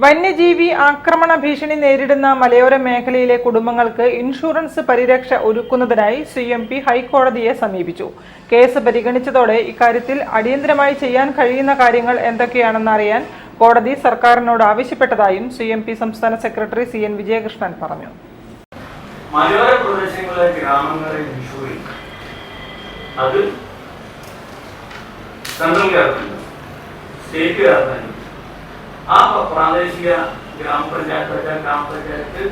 വന്യജീവി ആക്രമണ ഭീഷണി നേരിടുന്ന മലയോര മേഖലയിലെ കുടുംബങ്ങൾക്ക് ഇൻഷുറൻസ് പരിരക്ഷ ഒരുക്കുന്നതിനായി CMP ഹൈക്കോടതിയെ സമീപിച്ചു. കേസ് പരിഗണിച്ചതോടെ ഇക്കാര്യത്തിൽ അടിയന്തരമായി ചെയ്യാൻ കഴിയുന്ന കാര്യങ്ങൾ എന്തൊക്കെയാണെന്ന് അറിയാൻ കോടതി സർക്കാരിനോട് ആവശ്യപ്പെട്ടതായും CMP സംസ്ഥാന സെക്രട്ടറി CN വിജയകൃഷ്ണൻ പറഞ്ഞു. മലയോര പ്രദേശങ്ങളിലെ ഗ്രാമങ്ങളെ ഇൻഷുർ ചെയ്യുക, അത് സെൻട്രൽ ഗവൺമെന്റ്, സ്റ്റേറ്റ് ഗവൺമെന്റ്, ആ പ്രാദേശിക ഗ്രാമപഞ്ചായത്ത്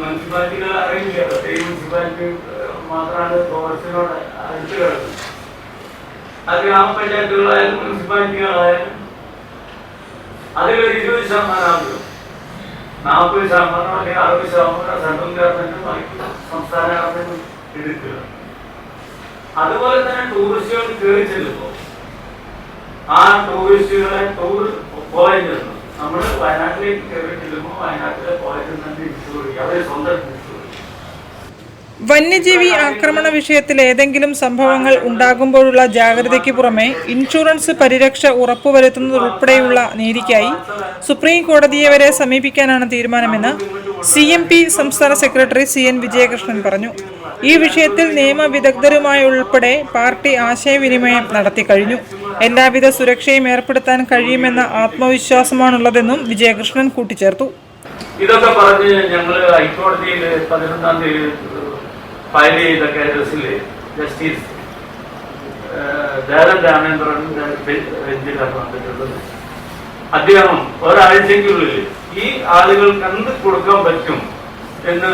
മുനിസിപ്പാലിറ്റികൾ അറേഞ്ച് ചെയ്യുക. പ്രത്യേക മുനിസിപ്പാലിറ്റി മാത്രമാണ് ഫോറസ്റ്റിനോട് അടുത്ത് കിടക്കുന്നത്. ആ ഗ്രാമപഞ്ചായത്തുകളായാലും മുനിസിപ്പാലിറ്റികളായാലും അതിലൊരു 20% 40% അല്ലെങ്കിൽ 60% സെൻട്രൽ ഗവൺമെന്റും സംസ്ഥാന ഗവൺമെന്റും എടുക്കുക. അതുപോലെ തന്നെ ടൂറിസ്റ്റുകൾ കയറി ചെല്ലുമ്പോൾ ആ ടൂറിസ്റ്റുകളെ പോയിന്റ് നമ്മൾ വയനാട്ടിലേക്ക് കയറി ചെല്ലുമ്പോൾ വയനാട്ടിലെ പോയിന്റ് തന്നെ ഇൻഷുർ ചെയ്യുക, അവരെ സ്വന്തം ഇൻഷുർ ചെയ്യുക. വന്യജീവി ആക്രമണ വിഷയത്തിൽ ഏതെങ്കിലും സംഭവങ്ങൾ ഉണ്ടാകുമ്പോഴുള്ള ജാഗ്രതയ്ക്ക് പുറമെ ഇൻഷുറൻസ് പരിരക്ഷ ഉറപ്പുവരുത്തുന്നതുൾപ്പെടെയുള്ള നീതിക്കായി സുപ്രീം കോടതിയെ വരെ സമീപിക്കാനാണ് തീരുമാനമെന്ന് CMP സംസ്ഥാന സെക്രട്ടറി CN വിജയകൃഷ്ണൻ പറഞ്ഞു. ഈ വിഷയത്തിൽ നിയമവിദഗ്ധരുമായുൾപ്പെടെ പാർട്ടി ആശയവിനിമയം നടത്തിക്കഴിഞ്ഞു. എല്ലാവിധ സുരക്ഷയും ഏർപ്പെടുത്താൻ കഴിയുമെന്ന ആത്മവിശ്വാസമാണുള്ളതെന്നും വിജയകൃഷ്ണൻ കൂട്ടിച്ചേർത്തു. ഇതൊക്കെ പറഞ്ഞ് ഞങ്ങൾ ഹൈക്കോടതിയിൽ 11-ാം തീയതി ഫയൽ ചെയ്ത കേസിൽ ജസ്റ്റിസ് ദേവൻ രാമേന്ദ്രൻ ബെഞ്ചിലാണ് വന്നിട്ടുള്ളത്. അദ്ദേഹം ഒരാഴ്ചയ്ക്കുള്ളിൽ ഈ ആളുകൾക്ക് എന്ത് കൊടുക്കാൻ പറ്റും എന്ന്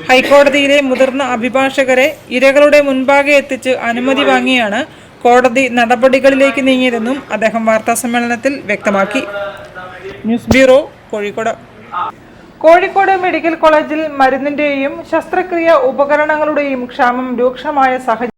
ഹൈക്കോടതിയിലെ മുതിർന്ന അഭിഭാഷകരെ ഇരകളുടെ മുൻപാകെ എത്തിച്ച് അനുമതി വാങ്ങിയാണ് കോടതി നടപടികളിലേക്ക് നീങ്ങിയതെന്നും അദ്ദേഹം വാർത്താസമ്മേളനത്തിൽ വ്യക്തമാക്കി. News bureau, Kozhikode. Kozhikode medical കോളേജിൽ മരുന്നിന്റെയും ശസ്ത്രക്രിയ ഉപകരണങ്ങളുടെയും ക്ഷാമം രൂക്ഷമായ സാഹചര്യം